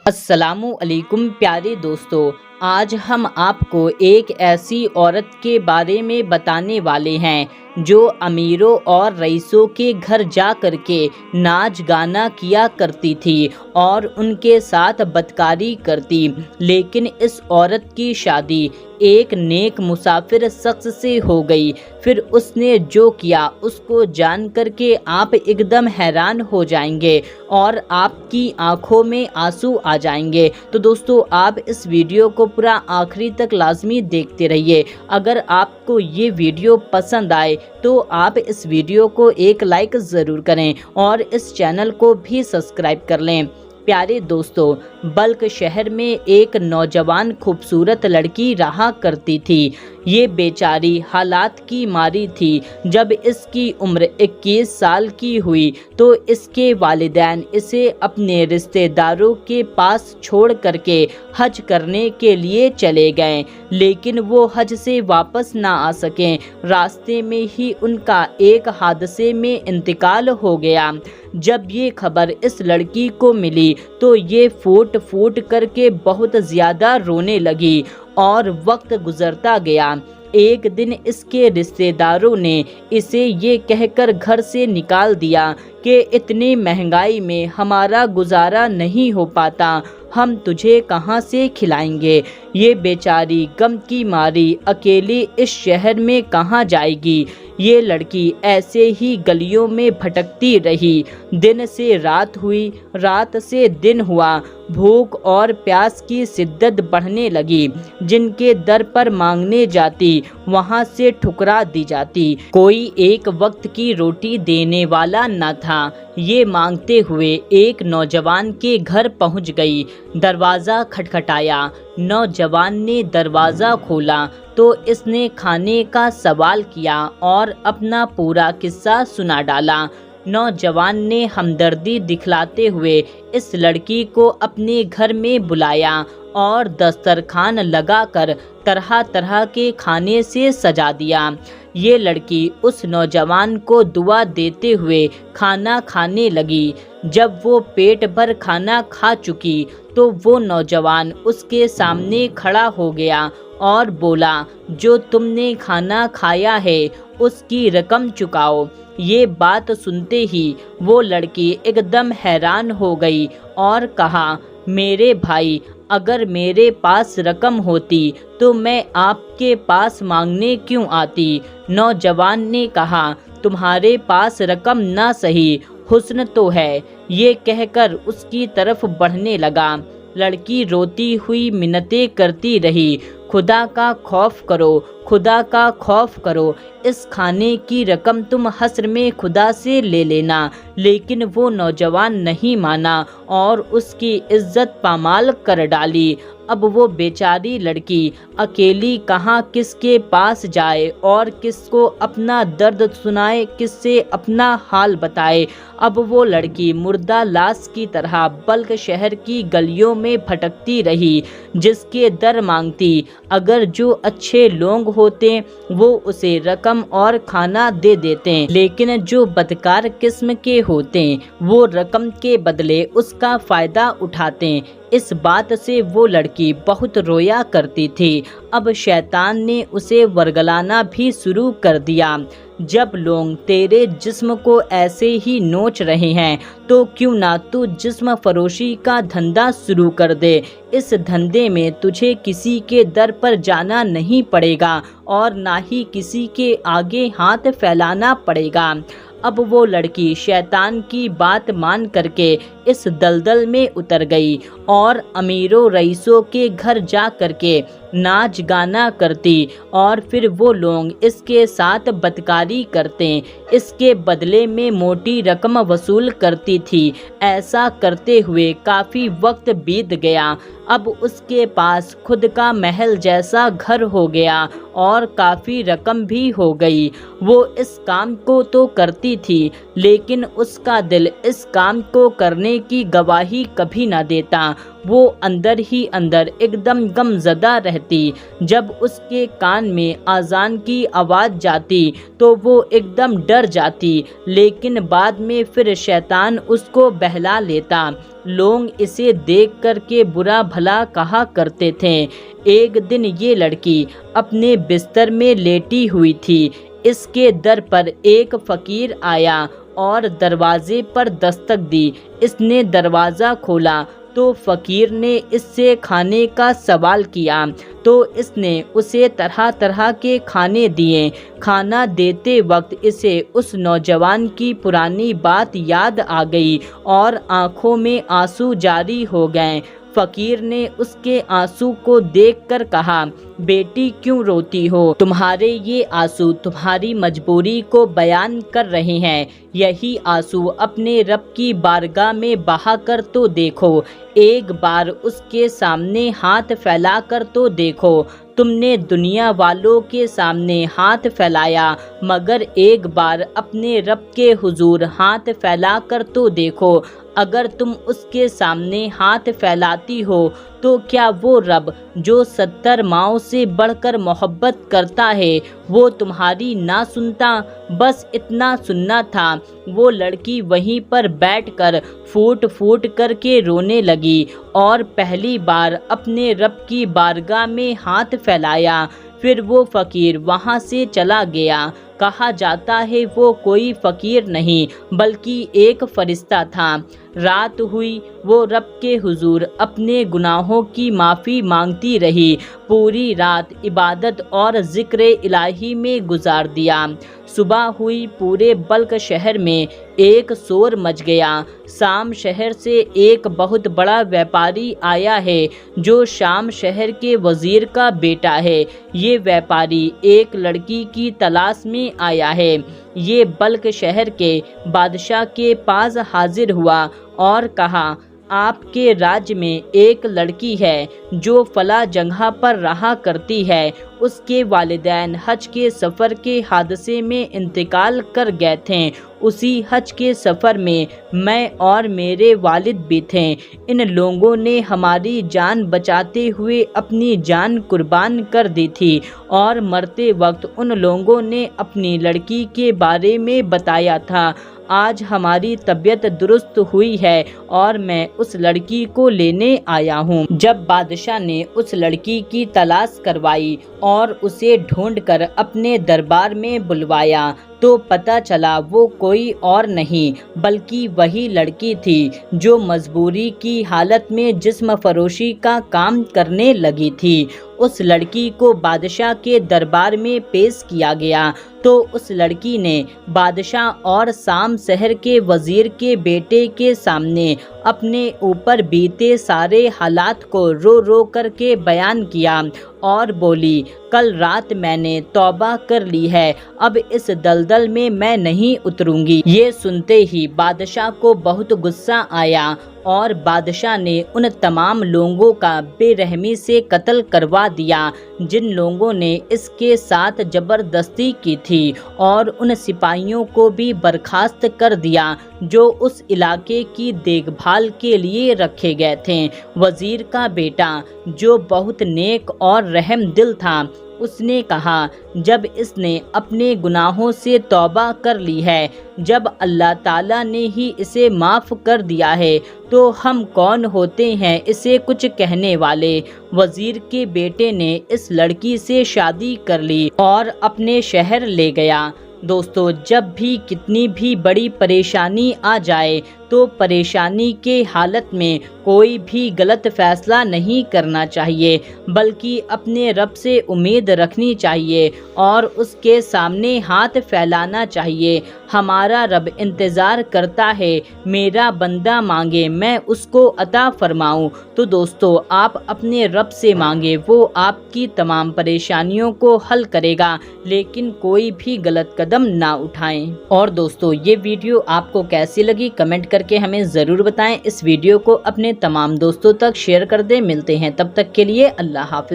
السلام علیکم پیارے دوستو، آج ہم آپ کو ایک ایسی عورت کے بارے میں بتانے والے ہیں جو امیروں اور رئیسوں کے گھر جا کر کے ناچ گانا کیا کرتی تھی اور ان کے ساتھ بدکاری کرتی، لیکن اس عورت کی شادی ایک نیک مسافر شخص سے ہو گئی۔ پھر اس نے جو کیا اس کو جان کر کے آپ ایک دم حیران ہو جائیں گے اور آپ کی آنکھوں میں آنسو آ جائیں گے۔ تو دوستو، آپ اس ویڈیو کو پورا آخری تک لازمی دیکھتے رہیے۔ اگر آپ کو یہ ویڈیو پسند آئے تو آپ اس ویڈیو کو ایک لائک ضرور کریں اور اس چینل کو بھی سبسکرائب کر لیں۔ پیارے دوستو، بلخ شہر میں ایک نوجوان خوبصورت لڑکی رہا کرتی تھی۔ یہ بیچاری حالات کی ماری تھی۔ جب اس کی عمر 21 سال کی ہوئی تو اس کے والدین اسے اپنے رشتہ داروں کے پاس چھوڑ کر کے حج کرنے کے لیے چلے گئے، لیکن وہ حج سے واپس نہ آ سکیں۔ راستے میں ہی ان کا ایک حادثے میں انتقال ہو گیا۔ جب یہ خبر اس لڑکی کو ملی تو یہ پھوٹ پھوٹ کر کے بہت زیادہ رونے لگی اور وقت گزرتا گیا۔ ایک دن اس کے رشتہ داروں نے اسے یہ کہہ کر گھر سے نکال دیا کہ اتنی مہنگائی میں ہمارا گزارا نہیں ہو پاتا، ہم تجھے کہاں سے کھلائیں گے۔ یہ بیچاری غم کی ماری اکیلی اس شہر میں کہاں جائے گی۔ یہ لڑکی ایسے ہی گلیوں میں بھٹکتی رہی۔ دن سے رات ہوئی، رات سے دن ہوا۔ بھوک اور پیاس کی شدت بڑھنے لگی۔ جن کے در پر مانگنے جاتی وہاں سے ٹھکرا دی جاتی۔ کوئی ایک وقت کی روٹی دینے والا نہ تھا۔ یہ مانگتے ہوئے ایک نوجوان کے گھر پہنچ گئی۔ دروازہ کھٹکھٹایا۔ نوجوان نے دروازہ کھولا تو اس نے کھانے کا سوال کیا اور اپنا پورا قصہ سنا ڈالا۔ نوجوان نے ہمدردی دکھلاتے ہوئے اس لڑکی کو اپنے گھر میں بلایا اور دسترخوان لگا کر طرح طرح کے کھانے سے سجا دیا۔ یہ لڑکی اس نوجوان کو دعا دیتے ہوئے کھانا کھانے لگی۔ جب وہ پیٹ بھر کھانا کھا چکی تو وہ نوجوان اس کے سامنے کھڑا ہو گیا اور بولا، جو تم نے کھانا کھایا ہے اس کی رقم چکاؤ۔ یہ بات سنتے ہی وہ لڑکی ایک دم حیران ہو گئی اور کہا، میرے بھائی، اگر میرے پاس رقم ہوتی تو میں آپ کے پاس مانگنے کیوں آتی۔ نوجوان نے کہا، تمہارے پاس رقم نہ سہی، حسن تو ہے۔ یہ کہہ کر اس کی طرف بڑھنے لگا۔ لڑکی روتی ہوئی منتیں کرتی رہی، خدا کا خوف کرو، خدا کا خوف کرو، اس کھانے کی رقم تم حشر میں خدا سے لے لینا۔ لیکن وہ نوجوان نہیں مانا اور اس کی عزت پامال کر ڈالی۔ اب وہ بیچاری لڑکی اکیلی کہاں کس کے پاس جائے اور کس کو اپنا درد سنائے، کس سے اپنا حال بتائے۔ اب وہ لڑکی مردہ لاش کی طرح بلخ شہر کی گلیوں میں بھٹکتی رہی۔ جس کے در مانگتی، اگر جو اچھے لوگ ہوتے وہ اسے رقم اور کھانا دے دیتے، لیکن جو بدکار قسم کے ہوتے وہ رقم کے بدلے اس کا فائدہ اٹھاتے۔ اس بات سے وہ لڑکی بہت رویا کرتی تھی۔ اب شیطان نے اسے ورگلانا بھی شروع کر دیا، جب لوگ تیرے جسم کو ایسے ہی نوچ رہے ہیں تو کیوں نہ تو جسم فروشی کا دھندا شروع کر دے۔ اس دھندے میں تجھے کسی کے در پر جانا نہیں پڑے گا اور نہ ہی کسی کے آگے ہاتھ پھیلانا پڑے گا۔ اب وہ لڑکی شیطان کی بات مان کر کے اس دلدل میں اتر گئی اور امیروں رئیسوں کے گھر جا کر کے ناچ گانا کرتی اور پھر وہ لوگ اس کے ساتھ بدکاری کرتے، اس کے بدلے میں موٹی رقم وصول کرتی تھی۔ ایسا کرتے ہوئے کافی وقت بیت گیا۔ اب اس کے پاس خود کا محل جیسا گھر ہو گیا اور کافی رقم بھی ہو گئی۔ وہ اس کام کو تو کرتی تھی لیکن اس کا دل اس کام کو کرنے کی گواہی کبھی نہ دیتا۔ وہ اندر ہی اندر ایک دم غم زدہ رہتی۔ جب اس کے کان میں اذان کی آواز جاتی تو وہ ایک دم ڈر جاتی، لیکن بعد میں پھر شیطان اس کو بہلا لیتا۔ لوگ اسے دیکھ کر کے برا بھلا کہا کرتے تھے۔ ایک دن یہ لڑکی اپنے بستر میں لیٹی ہوئی تھی۔ اس کے در پر ایک فقیر آیا اور دروازے پر دستک دی۔ اس نے دروازہ کھولا تو فقیر نے اس سے کھانے کا سوال کیا تو اس نے اسے طرح طرح کے کھانے دیے۔ کھانا دیتے وقت اسے اس نوجوان کی پرانی بات یاد آ گئی اور آنکھوں میں آنسو جاری ہو گئے۔ فقیر نے اس کے آنسو کو دیکھ کر کہا، بیٹی کیوں روتی ہو؟ تمہارے یہ آنسو تمہاری مجبوری کو بیان کر رہے ہیں۔ یہی آنسو اپنے رب کی بارگاہ میں بہا کر تو دیکھو، ایک بار اس کے سامنے ہاتھ پھیلا کر تو دیکھو۔ تم نے دنیا والوں کے سامنے ہاتھ پھیلایا، مگر ایک بار اپنے رب کے حضور ہاتھ پھیلا کر تو دیکھو۔ اگر تم اس کے سامنے ہاتھ پھیلاتی ہو تو کیا وہ رب جو 70 ماؤں سے بڑھ کر محبت کرتا ہے وہ تمہاری نہ سنتا؟ بس اتنا سننا تھا۔ وہ لڑکی وہیں پر بیٹھ کر پھوٹ پھوٹ کر کے رونے لگی اور پہلی بار اپنے رب کی بارگاہ میں ہاتھ پھیلایا۔ پھر وہ فقیر وہاں سے چلا گیا۔ کہا جاتا ہے وہ کوئی فقیر نہیں بلکہ ایک فرشتہ تھا۔ رات ہوئی، وہ رب کے حضور اپنے گناہوں کی معافی مانگتی رہی۔ پوری رات عبادت اور ذکر الہی میں گزار دیا۔ صبح ہوئی، پورے بلخ شہر میں ایک شور مچ گیا۔ شام شہر سے ایک بہت بڑا ویپاری آیا ہے جو شام شہر کے وزیر کا بیٹا ہے۔ یہ ویپاری ایک لڑکی کی تلاش میں آیا ہے۔ یہ بلخ شہر کے بادشاہ کے پاس حاضر ہوا اور کہا، آپ کے راج میں ایک لڑکی ہے جو فلاں جگہ پر رہا کرتی ہے۔ اس کے والدین حج کے سفر کے حادثے میں انتقال کر گئے تھے۔ اسی حج کے سفر میں میں اور میرے والد بھی تھے۔ ان لوگوں نے ہماری جان بچاتے ہوئے اپنی جان قربان کر دی تھی اور مرتے وقت ان لوگوں نے اپنی لڑکی کے بارے میں بتایا تھا۔ آج ہماری طبیعت درست ہوئی ہے اور میں اس لڑکی کو لینے آیا ہوں۔ جب بادشاہ نے اس لڑکی کی تلاش کروائی اور اسے ڈھونڈ کر اپنے دربار میں بلوایا تو پتہ چلا وہ کوئی اور نہیں بلکہ وہی لڑکی تھی جو مجبوری کی حالت میں جسم فروشی کا کام کرنے لگی تھی۔ اس لڑکی کو بادشاہ کے دربار میں پیش کیا گیا تو اس لڑکی نے بادشاہ اور شام شہر کے وزیر کے بیٹے کے سامنے اپنے اوپر بیتے سارے حالات کو رو رو کر کے بیان کیا اور بولی، کل رات میں نے توبہ کر لی ہے، اب اس دلدل میں میں نہیں اتروں گی۔ یہ سنتے ہی بادشاہ کو بہت غصہ آیا اور بادشاہ نے ان تمام لوگوں کا بے رحمی سے قتل کروا دیا جن لوگوں نے اس کے ساتھ زبردستی کی تھی، اور ان سپاہیوں کو بھی برخاست کر دیا جو اس علاقے کی دیکھ بھال کے لیے رکھے گئے تھے۔ وزیر کا بیٹا جو بہت نیک اور رحم دل تھا، اس نے کہا، جب اس نے اپنے گناہوں سے توبہ کر لی ہے، جب اللہ تعالیٰ نے ہی اسے معاف کر دیا ہے تو ہم کون ہوتے ہیں اسے کچھ کہنے والے۔ وزیر کے بیٹے نے اس لڑکی سے شادی کر لی اور اپنے شہر لے گیا۔ دوستو، جب بھی کتنی بھی بڑی پریشانی آ جائے تو پریشانی کے حالت میں کوئی بھی غلط فیصلہ نہیں کرنا چاہیے بلکہ اپنے رب سے امید رکھنی چاہیے اور اس کے سامنے ہاتھ پھیلانا چاہیے۔ ہمارا رب انتظار کرتا ہے، میرا بندہ مانگے میں اس کو عطا فرماؤں۔ تو دوستو، آپ اپنے رب سے مانگے، وہ آپ کی تمام پریشانیوں کو حل کرے گا، لیکن کوئی بھی غلط قدم نہ اٹھائیں۔ اور دوستو، یہ ویڈیو آپ کو کیسی لگی کمنٹ کر کے ہمیں ضرور بتائیں۔ اس ویڈیو کو اپنے تمام دوستوں تک شیئر کر دیں۔ ملتے ہیں تب تک کے لیے، اللہ حافظ۔